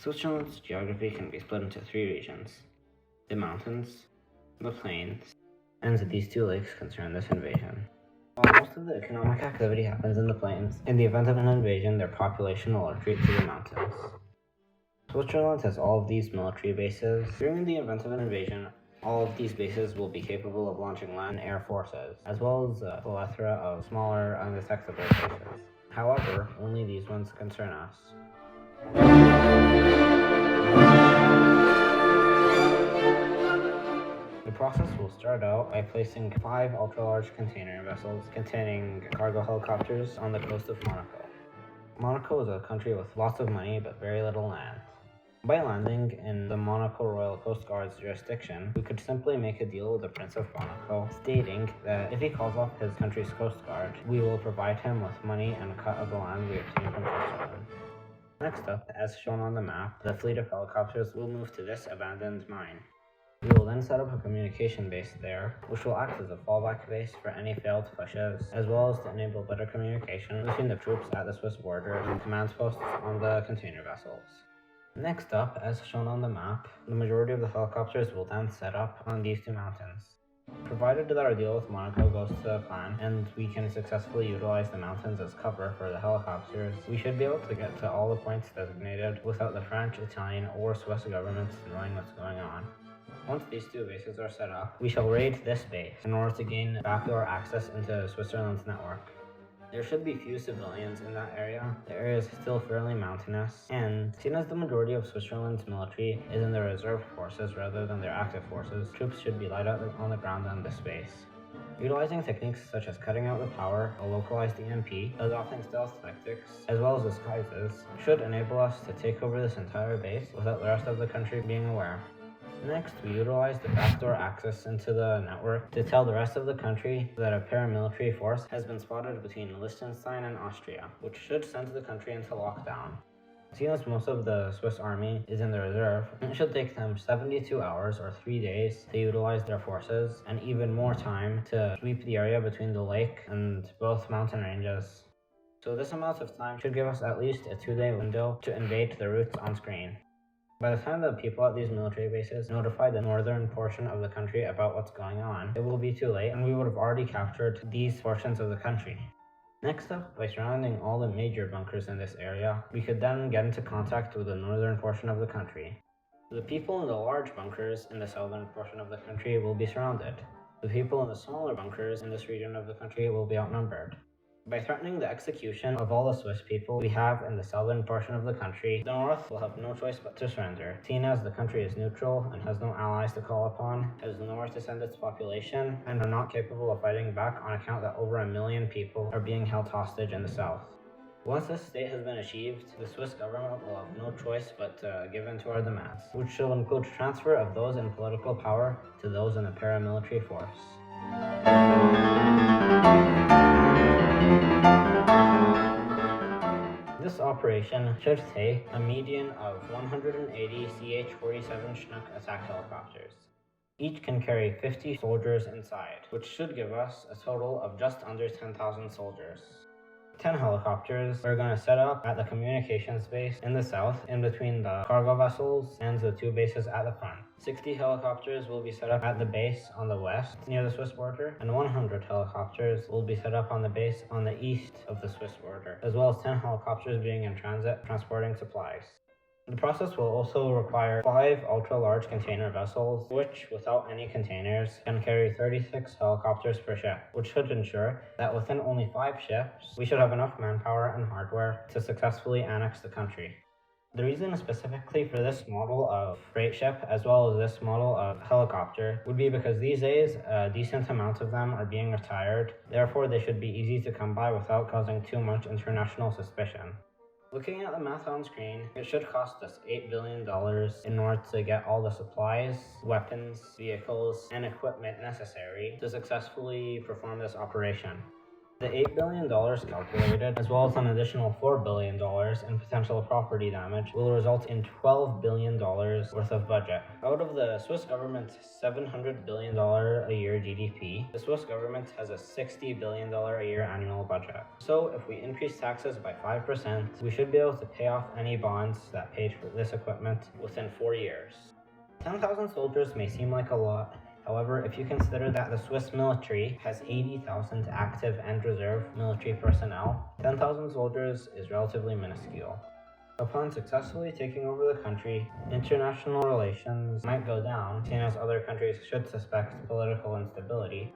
Switzerland's geography can be split into three regions: the mountains, the plains, and these two lakes concern this invasion. While most of the economic activity happens in the plains, in the event of an invasion, their population will retreat to the mountains. Switzerland has all of these military bases. During the event of an invasion, all of these bases will be capable of launching land and air forces, as well as a plethora of smaller, undetectable bases. However, only these ones concern us. The process will start out by placing 5 ultra-large container vessels containing cargo helicopters on the coast of Monaco. Monaco is a country with lots of money but very little land. By landing in the Monaco Royal Coast Guard's jurisdiction, we could simply make a deal with the Prince of Monaco, stating that if he calls off his country's Coast Guard, we will provide him with money and a cut of the land we obtain from Switzerland. Next up, as shown on the map, the fleet of helicopters will move to this abandoned mine. We will then set up a communication base there, which will act as a fallback base for any failed pushes, as well as to enable better communication between the troops at the Swiss border and command posts on the container vessels. Next up, as shown on the map, the majority of the helicopters will then set up on these two mountains. Provided that our deal with Monaco goes to plan and we can successfully utilize the mountains as cover for the helicopters, we should be able to get to all the points designated without the French, Italian, or Swiss governments knowing what's going on. Once these two bases are set up, we shall raid this base in order to gain backdoor access into Switzerland's network. There should be few civilians in that area. The area is still fairly mountainous, and seeing as the majority of Switzerland's military is in their reserve forces rather than their active forces, troops should be light out on the ground on this base. Utilizing techniques such as cutting out the power, a localized EMP, adopting stealth tactics, as well as disguises, should enable us to take over this entire base without the rest of the country being aware. Next, we utilize the backdoor access into the network to tell the rest of the country that a paramilitary force has been spotted between Liechtenstein and Austria, which should send the country into lockdown. Seeing as most of the Swiss army is in the reserve, it should take them 72 hours or 3 days to utilize their forces, and even more time to sweep the area between the lake and both mountain ranges. So this amount of time should give us at least a 2-day window to invade the routes on screen. By the time the people at these military bases notify the northern portion of the country about what's going on, it will be too late and we would have already captured these portions of the country. Next up, by surrounding all the major bunkers in this area, we could then get into contact with the northern portion of the country. The people in the large bunkers in the southern portion of the country will be surrounded. The people in the smaller bunkers in this region of the country will be outnumbered. By threatening the execution of all the Swiss people we have in the southern portion of the country, the North will have no choice but to surrender, seeing as the country is neutral and has no allies to call upon, has nowhere to send its population, and are not capable of fighting back on account that over 1 million people are being held hostage in the south. Once this state has been achieved, the Swiss government will have no choice but to give in to our demands, which shall include transfer of those in political power to those in the paramilitary force. This operation should take a median of 180 CH-47 Chinook attack helicopters. Each can carry 50 soldiers inside, which should give us a total of just under 10,000 soldiers. 10 helicopters are going to set up at the communications base in the south, in between the cargo vessels and the two bases at the front. 60 helicopters will be set up at the base on the west, near the Swiss border, and 100 helicopters will be set up on the base on the east of the Swiss border, as well as 10 helicopters being in transit, transporting supplies. The process will also require 5 ultra-large container vessels, which, without any containers, can carry 36 helicopters per ship, which should ensure that within only 5 ships, we should have enough manpower and hardware to successfully annex the country. The reason specifically for this model of freight ship, as well as this model of helicopter, would be because these days, a decent amount of them are being retired, therefore they should be easy to come by without causing too much international suspicion. Looking at the math on screen, it should cost us $8 billion in order to get all the supplies, weapons, vehicles, and equipment necessary to successfully perform this operation. The $8 billion calculated, as well as an additional $4 billion in potential property damage, will result in $12 billion worth of budget. Out of the Swiss government's $700 billion a year GDP, the Swiss government has a $60 billion a year annual budget. So if we increase taxes by 5%, we should be able to pay off any bonds that paid for this equipment within 4 years. 10,000 soldiers may seem like a lot. However, if you consider that the Swiss military has 80,000 active and reserve military personnel, 10,000 soldiers is relatively minuscule. Upon successfully taking over the country, international relations might go down, seeing as other countries should suspect political instability.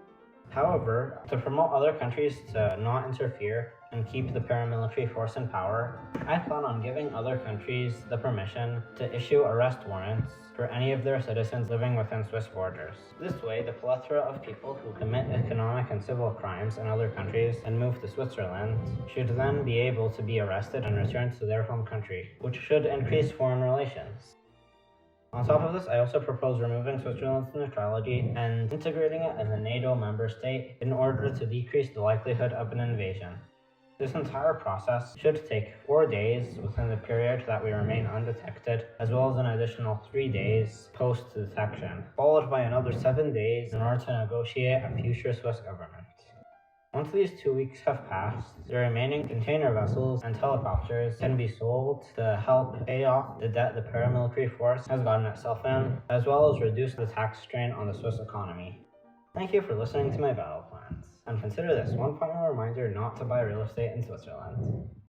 However, to promote other countries to not interfere and keep the paramilitary force in power, I plan on giving other countries the permission to issue arrest warrants for any of their citizens living within Swiss borders. This way, the plethora of people who commit economic and civil crimes in other countries and move to Switzerland should then be able to be arrested and returned to their home country, which should increase foreign relations. On top of this, I also propose removing Switzerland's neutrality and integrating it as a NATO member state in order to decrease the likelihood of an invasion. This entire process should take 4 days within the period that we remain undetected, as well as an additional 3 days post-detection, followed by another 7 days in order to negotiate a future Swiss government. Once these 2 weeks have passed, the remaining container vessels and helicopters can be sold to help pay off the debt the paramilitary force has gotten itself in, as well as reduce the tax strain on the Swiss economy. Thank you for listening to my battle plans, and consider this one final reminder not to buy real estate in Switzerland.